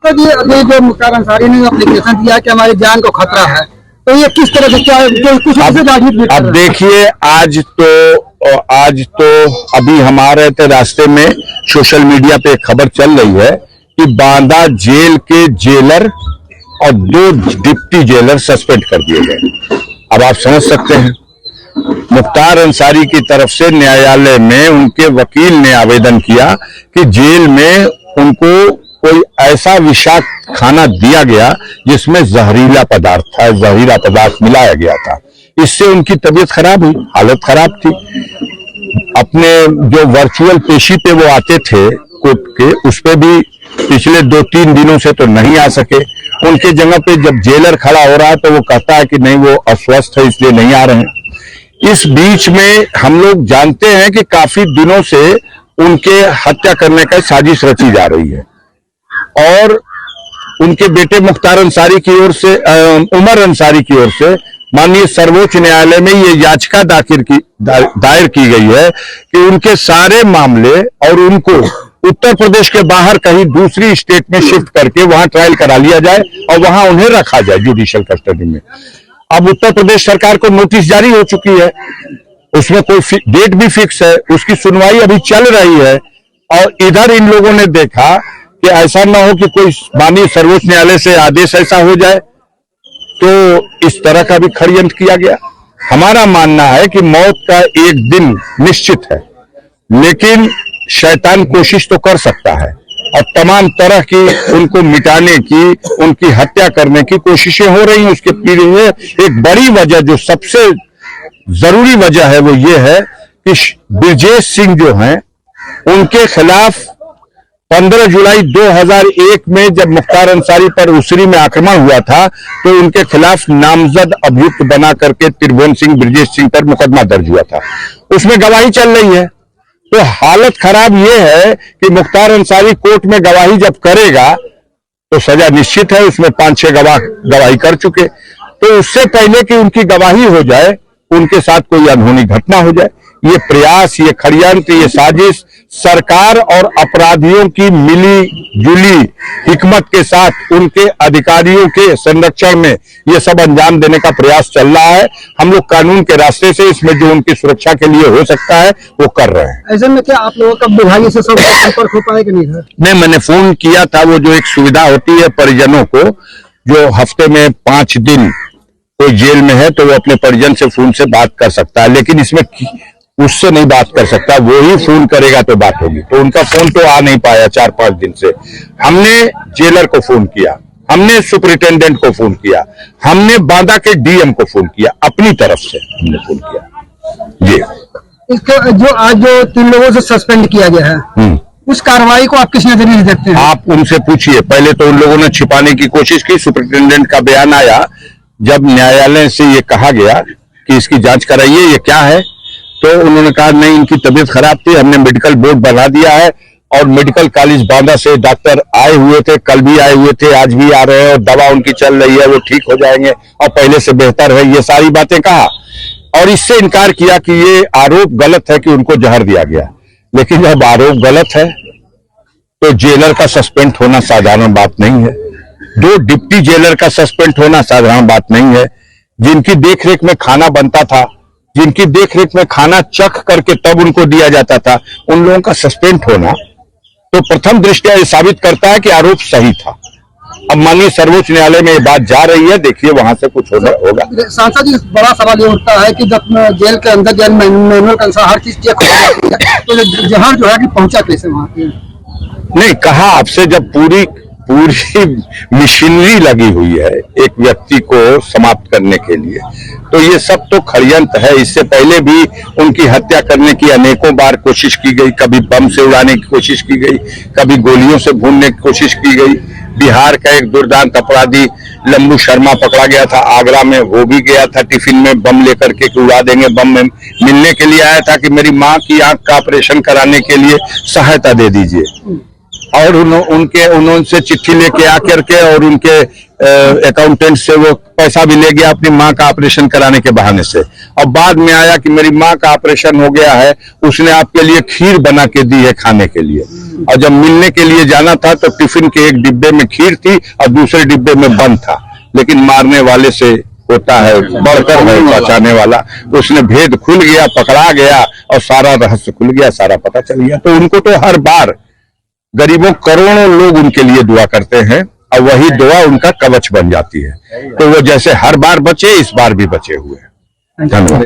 तो ये अभी जो मुख्तार अंसारी ने एप्लीकेशन दिया कि हमारी जान को खतरा है, तो ये किस तरह से क्या कुछ अब देखिए, आज तो अभी हमारे रास्ते में सोशल मीडिया पे खबर चल रही है कि बांदा जेल के जेलर और 2 डिप्टी जेलर सस्पेंड कर दिए गए। अब आप समझ सकते हैं, मुख्तार अंसारी की तरफ से न्यायालय में उनके वकील ने आवेदन किया कि जेल में उनको कोई ऐसा विषाक्त खाना दिया गया जिसमें जहरीला पदार्थ मिलाया गया था। इससे उनकी तबीयत खराब हुई, हालत खराब थी। अपने जो वर्चुअल पेशी पे वो आते थे कोर्ट के, उस पे भी पिछले 2-3 दिनों से तो नहीं आ सके। उनके जगह पे जब जेलर खड़ा हो रहा है तो वो कहता है कि नहीं, वो अस्वस्थ है इसलिए नहीं आ रहे हैं। इस बीच में हम लोग जानते हैं कि काफी दिनों से उनके हत्या करने का साजिश रची जा रही है और उनके बेटे मुख्तार अंसारी की ओर से, उमर अंसारी की ओर से माननीय सर्वोच्च न्यायालय में ये याचिका दायर की गई है कि उनके सारे मामले और उनको उत्तर प्रदेश के बाहर कहीं दूसरी स्टेट में शिफ्ट करके वहां ट्रायल करा लिया जाए और वहां उन्हें रखा जाए जुडिशियल कस्टडी में। अब उत्तर प्रदेश सरकार को नोटिस जारी हो चुकी है, उसमें कोई डेट भी फिक्स है, उसकी सुनवाई अभी चल रही है और इधर इन लोगों ने देखा कि ऐसा ना हो कि कोई माननीय सर्वोच्च न्यायालय से आदेश ऐसा हो जाए, तो इस तरह का भी षड्यंत्र किया गया। हमारा मानना है कि मौत का एक दिन निश्चित है, लेकिन शैतान कोशिश तो कर सकता है और तमाम तरह की उनको मिटाने की, उनकी हत्या करने की कोशिशें हो रही हैं। उसके पीछे एक बड़ी वजह, जो सबसे जरूरी वजह है, वो ये है कि ब्रजेश सिंह जो हैं, उनके खिलाफ 15 जुलाई 2001 में जब मुख्तार अंसारी पर उसरी में आक्रमण हुआ था तो उनके खिलाफ नामजद अभियुक्त बना करके त्रिभुवन सिंह, ब्रजेश सिंह पर मुकदमा दर्ज हुआ था। उसमें गवाही चल रही है। तो हालत खराब यह है कि मुख्तार अंसारी कोर्ट में गवाही जब करेगा तो सजा निश्चित है। उसमें 5-6 गवाह गवाही कर चुके, तो उससे पहले कि उनकी गवाही हो जाए, उनके साथ कोई अनहोनी घटना हो जाए, ये प्रयास, ये षड्यंत्र, ये साजिश सरकार और अपराधियों की मिली जुली हिकमत के साथ उनके अधिकारियों के संरक्षण में ये सब अंजाम देने का प्रयास चल रहा है। हम लोग कानून के रास्ते से इसमें जो उनकी सुरक्षा के लिए हो सकता है वो कर रहे हैं। ऐसे में क्या आप लोगों का विभाग से संपर्क हो पाए कि नहीं? नहीं, मैंने फोन किया था। वो जो एक सुविधा होती है परिजनों को, जो हफ्ते में 5 दिन कोई जेल में है तो वो अपने परिजन से फोन से बात कर सकता है, लेकिन इसमें उससे नहीं बात कर सकता, वो ही फोन करेगा तो बात होगी। तो उनका फोन तो आ नहीं पाया 4-5 दिन से। हमने जेलर को फोन किया, हमने सुपरिटेंडेंट को फोन किया, हमने बांदा के डीएम को फोन किया, अपनी तरफ से हमने फोन किया। जी, इसके जो आज जो 3 लोगों से सस्पेंड किया गया है, उस कार्रवाई को आप किस नजरिए से देखते हैं? आप उनसे पूछिए। पहले तो उन लोगों ने छिपाने की कोशिश की। सुपरिटेंडेंट का बयान आया जब न्यायालय से ये कहा गया कि इसकी जांच कराइए, ये क्या है, तो उन्होंने कहा नहीं, इनकी तबीयत खराब थी, हमने मेडिकल बोर्ड बना दिया है और मेडिकल कॉलेज बांदा से डॉक्टर आए हुए थे, कल भी आए हुए थे, आज भी आ रहे हैं और दवा उनकी चल रही है, वो ठीक हो जाएंगे और पहले से बेहतर है। ये सारी बातें कहा और इससे इनकार किया कि ये आरोप गलत है कि उनको जहर दिया गया। लेकिन जब आरोप गलत है तो जेलर का सस्पेंड होना साधारण बात नहीं है। 2 डिप्टी जेलर का सस्पेंड होना साधारण बात नहीं है। जिनकी देखरेख में खाना बनता था, जिनकी देखरेख में खाना चख करके तब उनको दिया जाता था, उन लोगों का सस्पेंड होना तो प्रथम दृष्टया ये साबित करता है कि आरोप सही था। अब माननीय सर्वोच्च न्यायालय में ये बात जा रही है, देखिए वहां से कुछ होगा। सांसद जी, बड़ा सवाल ये उठता है कि जब जेल के अंदर जेल मैनुअल के अनुसार हर चीज चेक हो जाती है, तो जहर जो है कि पहुंचा कैसे वहां पे? नहीं, कहा आपसे, जब पूरी मशीनरी लगी हुई है एक व्यक्ति को समाप्त करने के लिए, तो ये सब तो षड्यंत्र है। इससे पहले भी उनकी हत्या करने की अनेकों बार कोशिश की गई। कभी बम से उड़ाने की कोशिश की गई, कभी गोलियों से भूनने की कोशिश की गई। बिहार का एक दुर्दांत अपराधी लंबू शर्मा पकड़ा गया था आगरा में, वो भी गया था टिफिन में बम लेकर के कि उड़ा देंगे बम में। मिलने के लिए आया था कि मेरी माँ की आंख का ऑपरेशन कराने के लिए सहायता दे दीजिए, और उनसे चिट्ठी लेके आकर के और उनके अकाउंटेंट से वो पैसा भी ले गया अपनी माँ का ऑपरेशन कराने के बहाने से, और बाद में आया कि मेरी माँ का ऑपरेशन हो गया है, उसने आपके लिए खीर बना के दी है खाने के लिए। और जब मिलने के लिए जाना था तो टिफिन के एक डिब्बे में खीर थी और दूसरे डिब्बे में बंद था, लेकिन मारने वाले से होता है बढ़कर है बचाने वाला। उसने भेद खुल गया, पकड़ा गया और सारा रहस्य खुल गया, सारा पता चल गया। तो उनको तो हर बार गरीबों करोड़ों लोग उनके लिए दुआ करते हैं और वही दुआ उनका कवच बन जाती है। तो वो जैसे हर बार बचे, इस बार भी बचे हुए हैं। धन्यवाद।